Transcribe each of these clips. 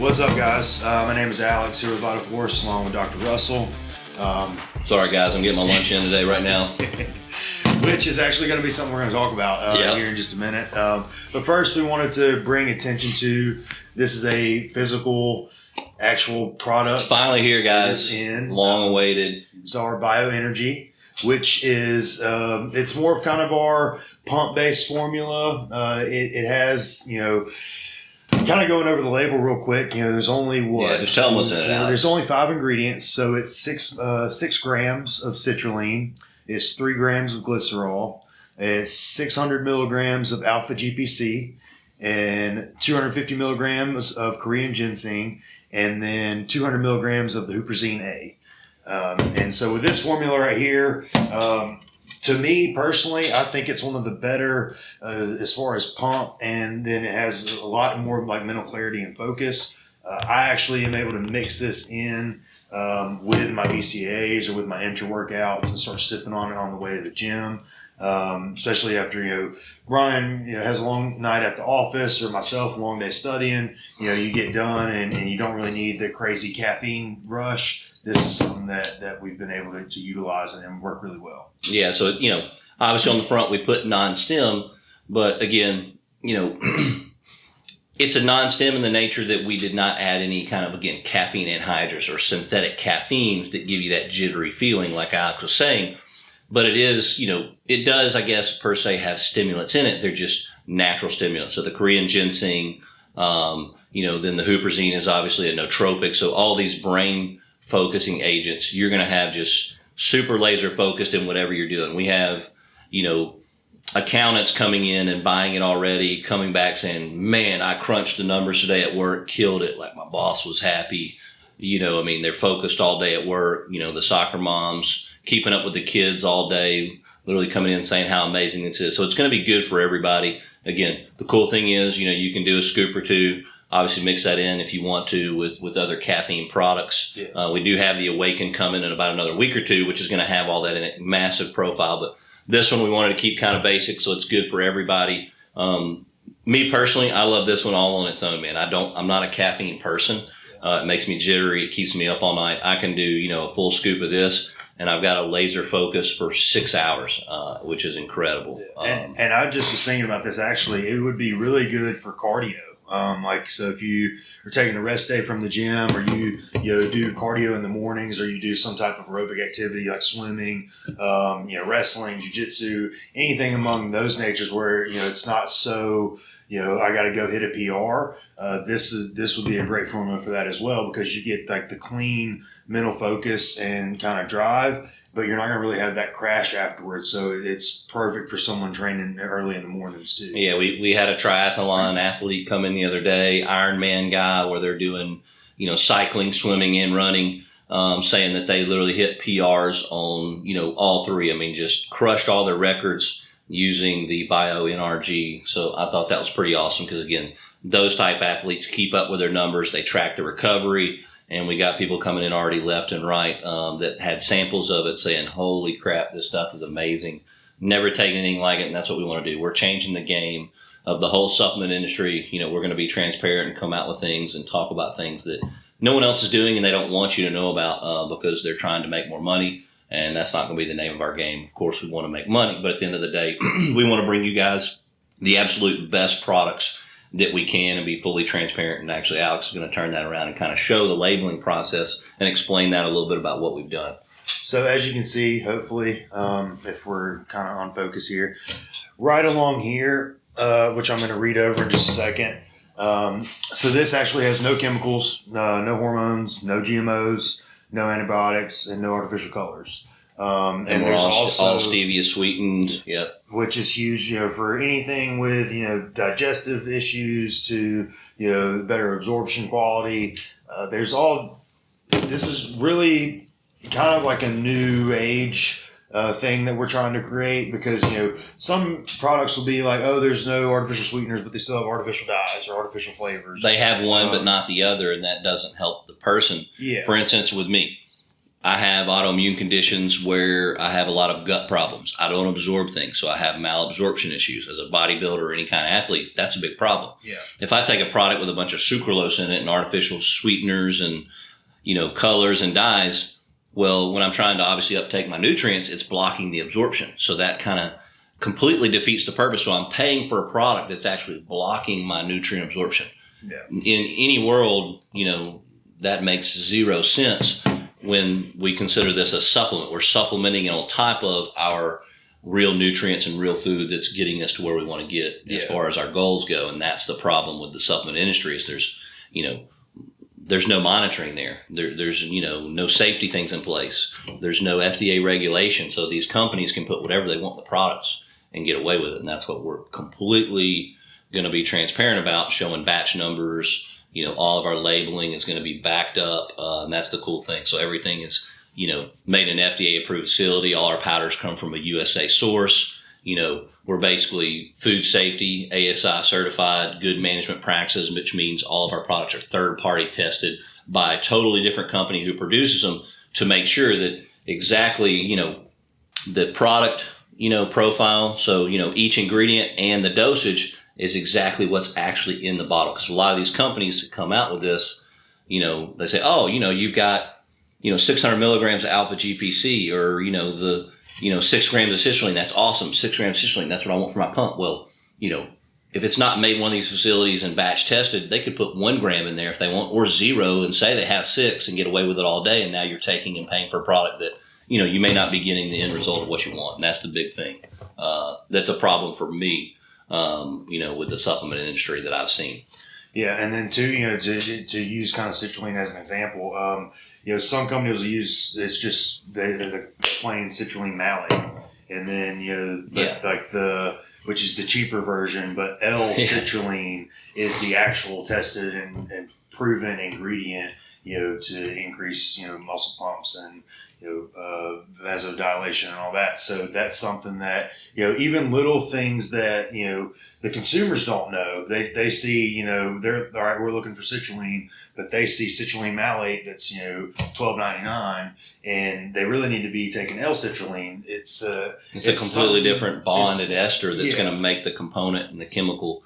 What's up, guys? My name is Alex here with VitaForce along with Dr. Russell. Sorry, guys, I'm getting my lunch in today right now. Which is actually going to be something we're going to talk about here in just a minute. But first, we wanted to bring attention to this is a physical, actual product. It's finally here, guys. Long awaited. It's our Bioenergy, which is it's more of kind of our pump-based formula. It has, kind of going over the label real quick, there's only just tell them what's in it, Alex. There's only 5 ingredients, so it's 6 grams of citrulline, it's 3 grams of glycerol, it's 600 milligrams of alpha GPC, and 250 milligrams of Korean ginseng, and then 200 milligrams of the huperzine A. And so with this formula right here, to me personally, I think it's one of the better as far as pump, and then it has a lot more like mental clarity and focus. I actually am able to mix this in with my BCAAs or with my intra-workouts and start sipping on it on the way to the gym. Especially after, Brian, has a long night at the office, or myself, a long day studying, you get done and you don't really need the crazy caffeine rush. This is something that we've been able to utilize and work really well. Yeah. So, obviously on the front, we put non-stem, but again, it's a non-stem in the nature that we did not add any kind of, again, caffeine anhydrous or synthetic caffeines that give you that jittery feeling like Alex was saying. But it is, it does, I guess, per se have stimulants in it. They're just natural stimulants. So the Korean ginseng, then the huperzine is obviously a nootropic. So all these brain focusing agents, you're going to have just super laser focused in whatever you're doing. We have, accountants coming in and buying it already, coming back saying, man, I crunched the numbers today at work, killed it. Like my boss was happy. They're focused all day at work. The soccer moms keeping up with the kids all day, literally coming in saying how amazing this is. So it's going to be good for everybody. Again, the cool thing is, you can do a scoop or two. Obviously, mix that in if you want to with other caffeine products. Yeah. We do have the Awaken coming in about another week or two, which is going to have all that in it, massive profile. But this one we wanted to keep kind of basic, so it's good for everybody. Me personally, I love this one all on its own, man. I'm not a caffeine person. It makes me jittery. It keeps me up all night. I can do, a full scoop of this, and I've got a laser focus for 6 hours, which is incredible. And I just was thinking about this, actually. It would be really good for cardio. So if you are taking a rest day from the gym, or you do cardio in the mornings, or you do some type of aerobic activity like swimming, wrestling, jiu-jitsu, anything among those natures where, it's not so, I got to go hit a PR. This would be a great formula for that as well, because you get like the clean mental focus and kind of drive, but you're not going to really have that crash afterwards. So it's perfect for someone training early in the mornings too. Yeah, we had a triathlon athlete come in the other day, Ironman guy, where they're doing, cycling, swimming, and running, saying that they literally hit PRs on, all three. Just crushed all their records using the Bioenergy. So I thought that was pretty awesome, because again, those type athletes keep up with their numbers. They track the recovery. And we got people coming in already left and right that had samples of it saying, holy crap, this stuff is amazing. Never taken anything like it, and that's what we want to do. We're changing the game of the whole supplement industry. We're going to be transparent and come out with things and talk about things that no one else is doing and they don't want you to know about because they're trying to make more money, and that's not going to be the name of our game. Of course, we want to make money, but at the end of the day, we want to bring you guys the absolute best products that we can and be fully transparent. And actually, Alex is going to turn that around and kind of show the labeling process and explain that a little bit about what we've done. So as you can see, hopefully, if we're kind of on focus here, right along here, which I'm going to read over in just a second. So this actually has no chemicals, no hormones, no GMOs, no antibiotics, and no artificial colors. And there's also all stevia sweetened. Yep. Which is huge, for anything with, digestive issues to, better absorption quality. This is really kind of like a new age thing that we're trying to create, because, some products will be like, oh, there's no artificial sweeteners, but they still have artificial dyes or artificial flavors. They have one, but not the other, and that doesn't help the person. Yeah. For instance, with me, I have autoimmune conditions where I have a lot of gut problems. I don't absorb things, so I have malabsorption issues. As a bodybuilder or any kind of athlete, that's a big problem. Yeah. If I take a product with a bunch of sucralose in it and artificial sweeteners and, colors and dyes, well, when I'm trying to obviously uptake my nutrients, it's blocking the absorption. So that kind of completely defeats the purpose. So I'm paying for a product that's actually blocking my nutrient absorption. Yeah. In any world, that makes zero sense when we consider this a supplement. We're supplementing on top of our real nutrients and real food that's getting us to where we want to get as far as our goals go. And that's the problem with the supplement industry is there's no monitoring there. There's no safety things in place. There's no FDA regulation. So these companies can put whatever they want in the products and get away with it. And that's what we're completely going to be transparent about, showing batch numbers. All of our labeling is going to be backed up, and that's the cool thing. So everything is, made in an FDA-approved facility. All our powders come from a USA source. We're basically food safety, ASI certified, good management practices, which means all of our products are third-party tested by a totally different company who produces them to make sure that exactly, the product, profile. So, each ingredient and the dosage is exactly what's actually in the bottle. Because a lot of these companies that come out with this, they say, oh, you've got, 600 milligrams of alpha GPC or, 6 grams of citrulline. That's awesome. 6 grams of citrulline. That's what I want for my pump. Well, if it's not made in one of these facilities and batch tested, they could put 1 gram in there if they want, or 0 and say they have 6 and get away with it all day. And now you're taking and paying for a product that, you may not be getting the end result of what you want. And that's the big thing. That's a problem for me. With the supplement industry that I've seen. Yeah, and then too, to use kind of citrulline as an example, some companies will use it's just the plain citrulline malate, and then which is the cheaper version, but L-citrulline is the actual tested and proven ingredient, to increase muscle pumps and vasodilation and all that. So that's something that, even little things that, the consumers don't know. They see, they're all right, we're looking for citrulline, but they see citrulline malate that's, $12.99, and they really need to be taking L-citrulline. It's a completely different bonded ester that's going to make the component and the chemical,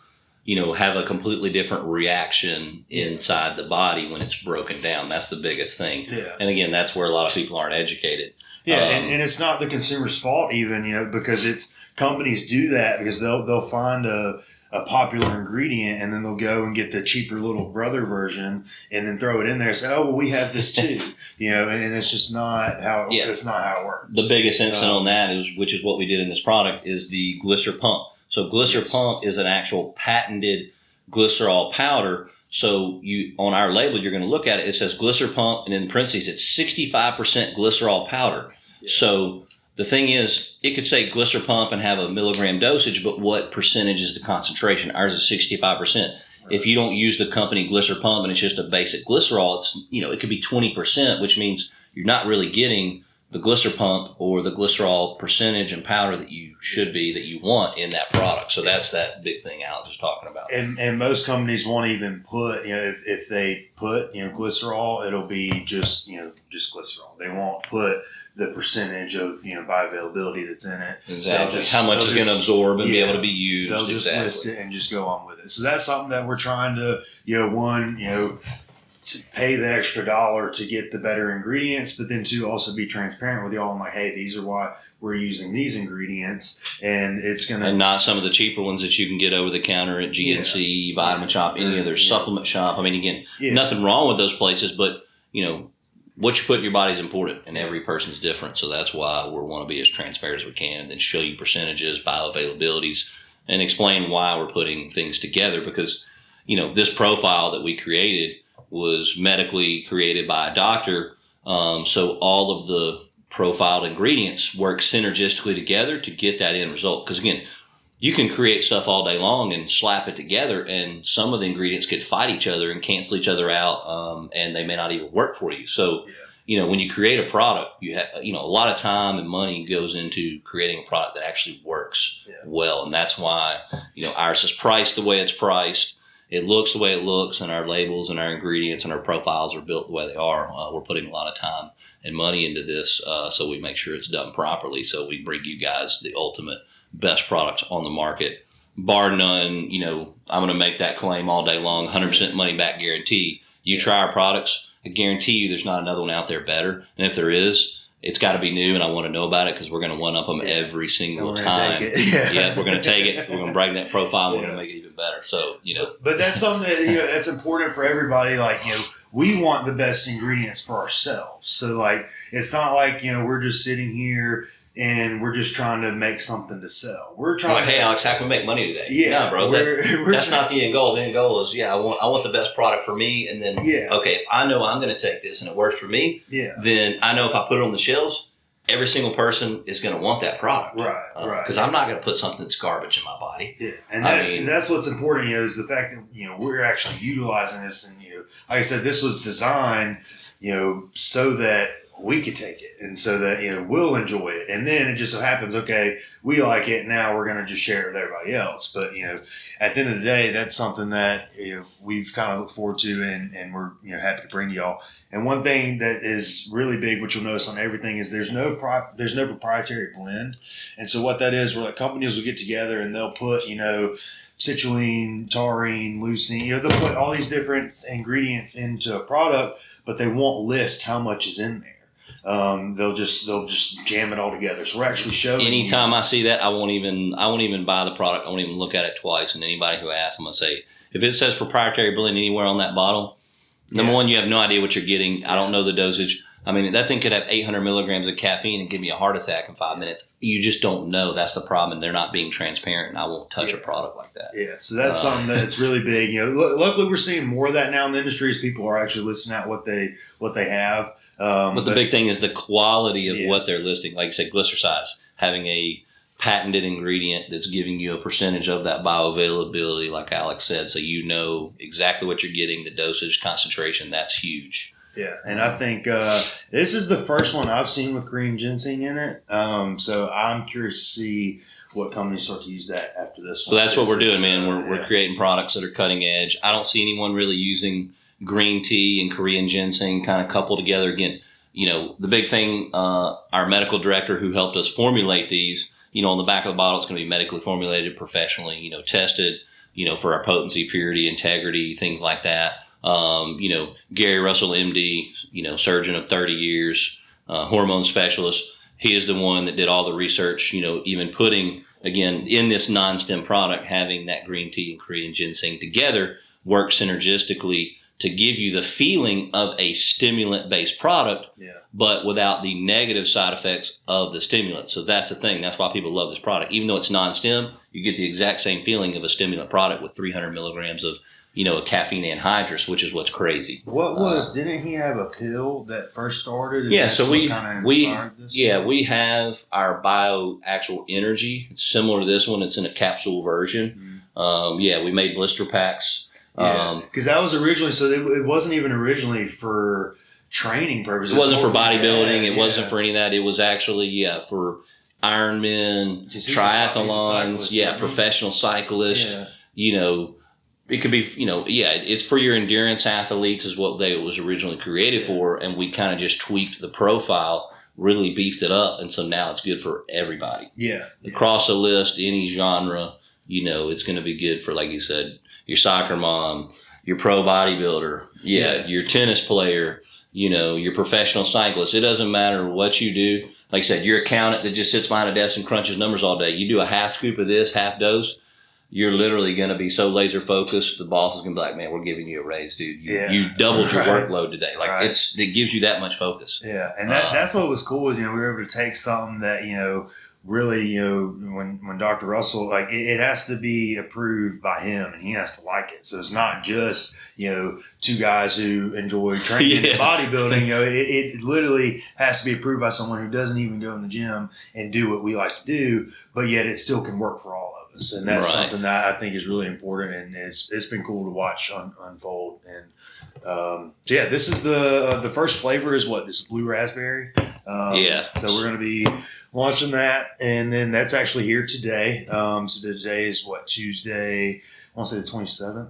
have a completely different reaction inside the body when it's broken down. That's the biggest thing. Yeah. And again, that's where a lot of people aren't educated. Yeah, and it's not the consumer's fault even, because it's companies do that because they'll find a popular ingredient and then they'll go and get the cheaper little brother version and then throw it in there and say, oh, well, we have this too, and it's just not how it's not how it works. The biggest incident on that which is what we did in this product, is the Glycer Pump. So Glycer Pump is an actual patented glycerol powder. So on our label, you're going to look at it. It says Glycer Pump, and in parentheses, it's 65% glycerol powder. Yeah. So the thing is, it could say Glycer Pump and have a milligram dosage, but what percentage is the concentration? Ours is 65%. Right. If you don't use the company Glycer Pump and it's just a basic glycerol, it's it could be 20%, which means you're not really getting the Glycer Pump or the glycerol percentage and powder that you should be, that you want in that product. So that's that big thing Alex was talking about. And most companies won't even put, if they put, glycerol, it'll be just glycerol. They won't put the percentage of, bioavailability that's in it. Exactly. How much is going to absorb and be able to be used. They'll just list it and just go on with it. So that's something that we're trying to, to pay the extra $1 to get the better ingredients, but then to also be transparent with y'all. I'm like, hey, these are why we're using these ingredients, and it's gonna and not some of the cheaper ones that you can get over the counter at GNC, Vitamin Shop, any other supplement shop. I mean, again, nothing wrong with those places, but what you put in your body is important, and every person's different. So that's why we want to be as transparent as we can, and then show you percentages, bioavailabilities, and explain why we're putting things together. Because this profile that we created was medically created by a doctor. So all of the profiled ingredients work synergistically together to get that end result. Because again, you can create stuff all day long and slap it together, and some of the ingredients could fight each other and cancel each other out, and they may not even work for you. So, when you create a product, you have, a lot of time and money goes into creating a product that actually works well. And that's why, ours is priced the way it's priced. it looks the way it looks, and our labels and our ingredients and our profiles are built the way they are. We're putting a lot of time and money into this, so we make sure it's done properly. So we bring you guys the ultimate best products on the market, bar none. I'm going to make that claim all day long. 100% money back guarantee. You try our products, I guarantee you there's not another one out there better. And if there is, it's got to be new, and I want to know about it because we're going to one up them every single time. Yeah, we're going to take it. We're going to break that profile. And we're going to make it even better. So but that's something that that's important for everybody. Like we want the best ingredients for ourselves. So like it's not like we're just sitting here and we're just trying to make something to sell. We're trying. Like, hey, Alex, how can we make money today? Yeah, bro. That's not the end goal. The end goal is, I want the best product for me, and then okay, if I know I'm going to take this and it works for me, then I know if I put it on the shelves, every single person is going to want that product, right? Because I'm not going to put something that's garbage in my body. Yeah, and that's what's important. Is the fact that we're actually utilizing this, and like I said, this was designed, so that we could take it and so that we'll enjoy it, and then it just so happens we like it, now we're going to just share it with everybody else. But at the end of the day, that's something that we've kind of looked forward to, and we're happy to bring to y'all. And one thing that is really big, which you'll notice on everything, is there's no proprietary blend. And so what that is, where the companies will get together and they'll put citrulline, taurine, leucine, they'll put all these different ingredients into a product, but they won't list how much is in there. They'll just jam it all together. So we're actually showing. Anytime I see that, I won't even buy the product. I won't even look at it twice. And anybody who asks, I'm gonna say, if it says proprietary blend anywhere on that bottle, number one, you have no idea what you're getting. I don't know the dosage. I mean, that thing could have 800 milligrams of caffeine and give me a heart attack in 5 minutes. You just don't know. That's the problem. And they're not being transparent, and I won't touch a product like that. Yeah, so that's something that's really big. Luckily, we're seeing more of that now in the industry as people are actually listing out what they have. But the big thing is the quality of what they're listing. Like you said, glycersize, having a patented ingredient that's giving you a percentage of that bioavailability, like Alex said, so you know exactly what you're getting, the dosage, concentration. That's huge. Yeah, and I think this is the first one I've seen with green ginseng in it. So I'm curious to see what companies start to use that after this one. So that's what we're doing, man. We're creating products that are cutting edge. I don't see anyone really using green tea and Korean ginseng kind of coupled together. Again, the big thing, our medical director who helped us formulate these, on the back of the bottle, it's going to be medically formulated, professionally, tested, for our potency, purity, integrity, things like that. Gary Russell, MD, surgeon of 30 years, hormone specialist. He is the one that did all the research, even putting, again, in this non-stem product, having that green tea and Korean ginseng together work synergistically to give you the feeling of a stimulant-based product, but without the negative side effects of the stimulant. So that's the thing. That's why people love this product. Even though it's non-stem, you get the exact same feeling of a stimulant product with 300 milligrams of a caffeine anhydrous, which is what's crazy. Didn't he have a pill that first started? Yeah, so we have our Bio Actual Energy. It's similar to this one. It's in a capsule version. Mm-hmm. We made blister packs. Because that was originally, so it wasn't even originally for training purposes. It wasn't for bodybuilding. It wasn't for any of that. It was actually, for Ironmen, triathlons, professional cyclists, it could be, it's for your endurance athletes is what it was originally created for. And we kind of just tweaked the profile, really beefed it up. And so now it's good for everybody. Yeah. Across the list, any genre, it's going to be good for, like you said, your soccer mom, your pro bodybuilder, your tennis player, your professional cyclist. It doesn't matter what you do. Like I said, your accountant that just sits behind a desk and crunches numbers all day. You do a half scoop of this, half dose, you're literally going to be so laser focused. The boss is going to be like, man, we're giving you a raise, dude. You doubled your workload today. Like it gives you that much focus. Yeah. And that's what was cool is, we were able to take something that, really, when Dr. Russell, like it has to be approved by him and he has to like it. So it's not just, two guys who enjoy training and bodybuilding, it literally has to be approved by someone who doesn't even go in the gym and do what we like to do, but yet it still can work for all of us. And that's something that I think is really important. And it's been cool to watch unfold. And this is the first flavor is what? This is blue raspberry. So we're going to be launching that, and then that's actually here today. So today is Tuesday, want to say the 27th.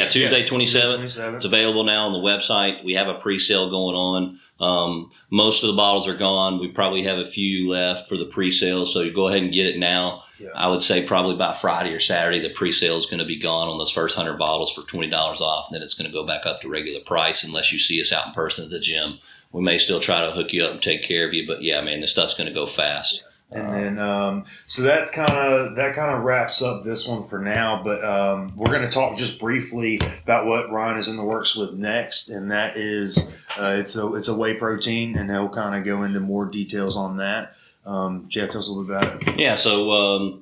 Tuesday 27th. 27th. It's available now on the website. We have a pre-sale going on. Most of the bottles are gone. We probably have a few left for the pre-sale, so you go ahead and get it now. Yeah. I would say probably by Friday or Saturday, the pre-sale is going to be gone on those first 100 bottles for $20 off, and then it's going to go back up to regular price unless you see us out in person at the gym. We may still try to hook you up and take care of you, but yeah, man, this stuff's going to go fast. And then, so that kind of wraps up this one for now. But we're going to talk just briefly about what Ryan is in the works with next, and that is it's a whey protein, and he'll kind of go into more details on that. Jeff, tell us a little bit about it. Yeah, so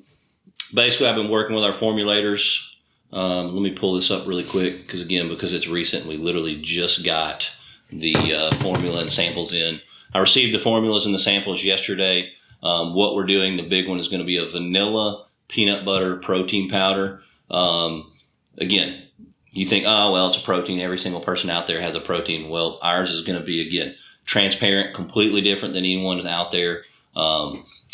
basically, I've been working with our formulators. Let me pull this up really quick because it's recent. We literally just got the formula and samples in. I received the formulas and the samples yesterday. What we're doing, the big one is going to be a vanilla peanut butter protein powder. Again, you think, oh, well, it's a protein. Every single person out there has a protein. Well, ours is going to be, again, transparent, completely different than anyone out there.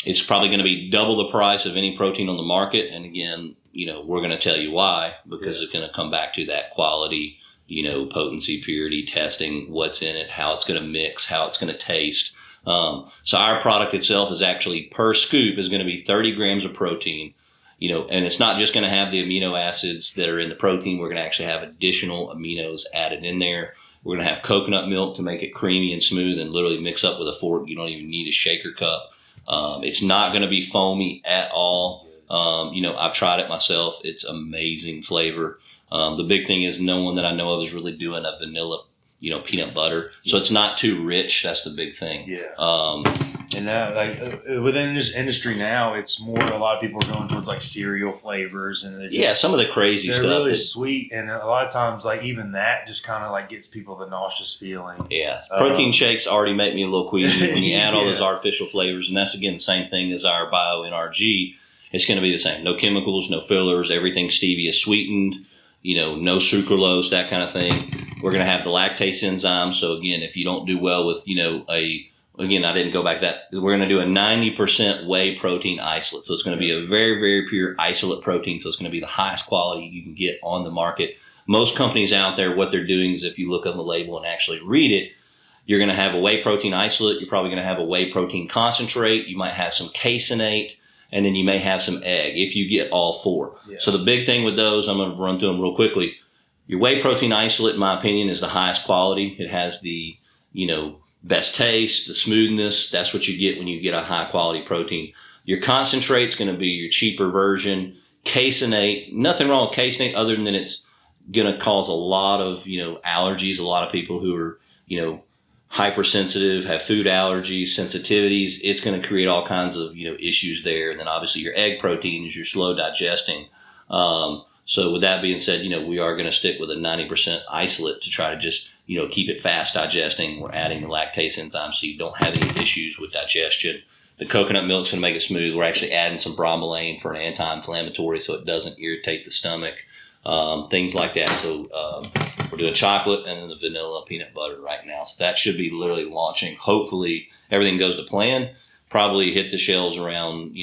It's probably going to be double the price of any protein on the market. And again, we're going to tell you why, because it's going to come back to that quality, potency, purity, testing, what's in it, how it's going to mix, how it's going to taste. So our product itself is actually per scoop is going to be 30 grams of protein, and it's not just going to have the amino acids that are in the protein. We're going to actually have additional aminos added in there. We're going to have coconut milk to make it creamy and smooth and literally mix up with a fork. You don't even need a shaker cup. It's not going to be foamy at all. I've tried it myself. It's amazing flavor. The big thing is no one that I know of is really doing a vanilla peanut butter. So it's not too rich. That's the big thing. Yeah. And that, within this industry now, it's more, a lot of people are going towards like cereal flavors, and some of the crazy they're stuff. They're really sweet, and a lot of times, like even that just kind of like gets people the nauseous feeling. Yeah. Protein shakes already make me a little queasy when you add all those artificial flavors, and that's again the same thing as our Bio NRG. It's going to be the same. No chemicals, no fillers, everything stevia sweetened. No sucralose, that kind of thing. We're going to have the lactase enzyme. So again, if you don't do well with, I didn't go back to that. We're going to do a 90% whey protein isolate. So it's going to be a very, very pure isolate protein. So it's going to be the highest quality you can get on the market. Most companies out there, what they're doing is if you look on the label and actually read it, you're going to have a whey protein isolate. You're probably going to have a whey protein concentrate. You might have some caseinate. And then you may have some egg if you get all four. Yeah. So the big thing with those, I'm going to run through them real quickly. Your whey protein isolate, in my opinion, is the highest quality. It has the, best taste, the smoothness. That's what you get when you get a high quality protein. Your concentrate's going to be your cheaper version. Caseinate, nothing wrong with caseinate other than it's going to cause a lot of, allergies. A lot of people who are, hypersensitive, have food allergies, sensitivities. It's going to create all kinds of, issues there. And then obviously your egg protein is your slow digesting. So with that being said, we are going to stick with a 90% isolate to try to just, keep it fast digesting. We're adding the lactase enzyme so you don't have any issues with digestion. The coconut milk is going to make it smooth. We're actually adding some bromelain for an anti-inflammatory so it doesn't irritate the stomach. Things like that. So we're doing chocolate and then the vanilla peanut butter right now. So that should be literally launching. Hopefully everything goes to plan. Probably hit the shelves around,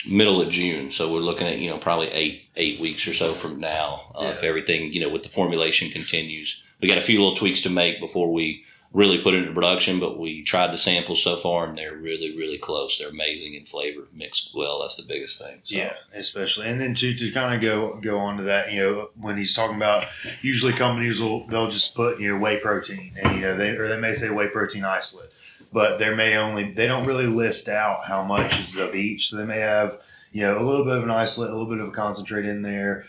middle of June. So we're looking at, probably eight weeks or so from now. If everything, with the formulation continues. We got a few little tweaks to make before we really put it into production, but we tried the samples so far and they're really, really close. They're amazing in flavor, mixed well. That's the biggest thing. So. Yeah, especially. And then to kind of go on to that, when he's talking about, usually companies they'll just put, whey protein and, they may say whey protein isolate, but they don't really list out how much is of each. So they may have, a little bit of an isolate, a little bit of a concentrate in there.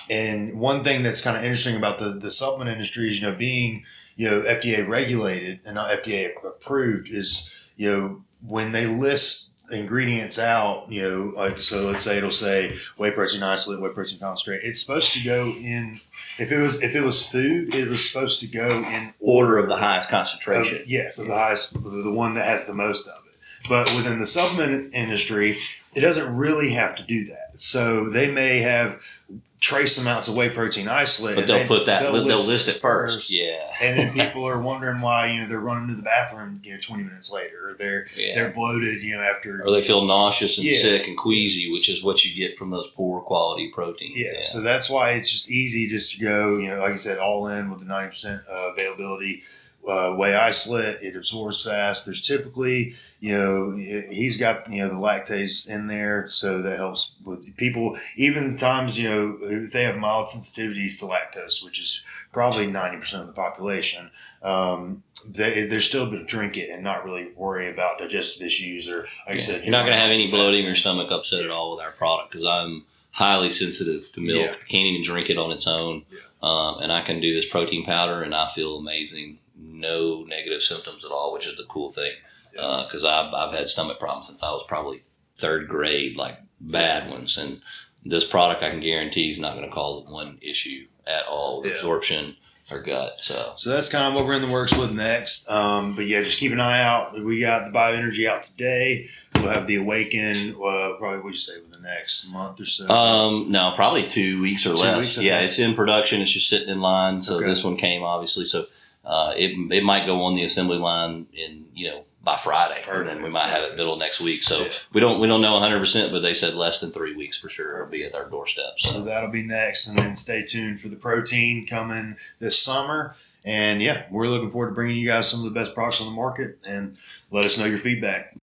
And one thing that's kind of interesting about the supplement industry is, being, FDA regulated and not FDA approved is, when they list ingredients out, so let's say it'll say whey protein isolate, whey protein concentrate. It's supposed to go in, if it was food, it was supposed to go in order of the highest concentration. Yes, of the highest, the one that has the most of it. But within the supplement industry, it doesn't really have to do that. So they may have trace amounts of whey protein isolate. But they'll put that, they'll list it first. Yeah. And then people are wondering why, they're running to the bathroom, 20 minutes later, or they're bloated, after. Or they feel nauseous and sick and queasy, which is what you get from those poor quality proteins. Yeah. So that's why it's just easy just to go, like I said, all in with the 90% availability. Whey isolate, it absorbs fast. There's typically, he's got, the lactase in there. So that helps with people, even times, if they have mild sensitivities to lactose, which is probably 90% of the population, they're still able to drink it and not really worry about digestive issues or, like I said, you're not going to have any bloating or stomach upset at all with our product because I'm highly sensitive to milk. Yeah. I can't even drink it on its own. Yeah. And I can do this protein powder and I feel amazing. No negative symptoms at all, which is the cool thing. Because I've had stomach problems since I was probably third grade, like bad ones. And this product I can guarantee is not going to cause one issue at all with absorption or gut. So that's kind of what we're in the works with next. But yeah, just keep an eye out. We got the Bioenergy out today. We'll have the Awaken, probably what you say, within the next month or so? No, probably 2 weeks or less. Weeks, okay. Yeah, it's in production. It's just sitting in line. So this one came obviously. So it might go on the assembly line in by Friday, and then we might have it middle of next week. So we don't know 100%, but they said less than 3 weeks for sure. It'll be at our doorstep. So that'll be next, and then stay tuned for the protein coming this summer. And yeah, we're looking forward to bringing you guys some of the best products on the market, and let us know your feedback.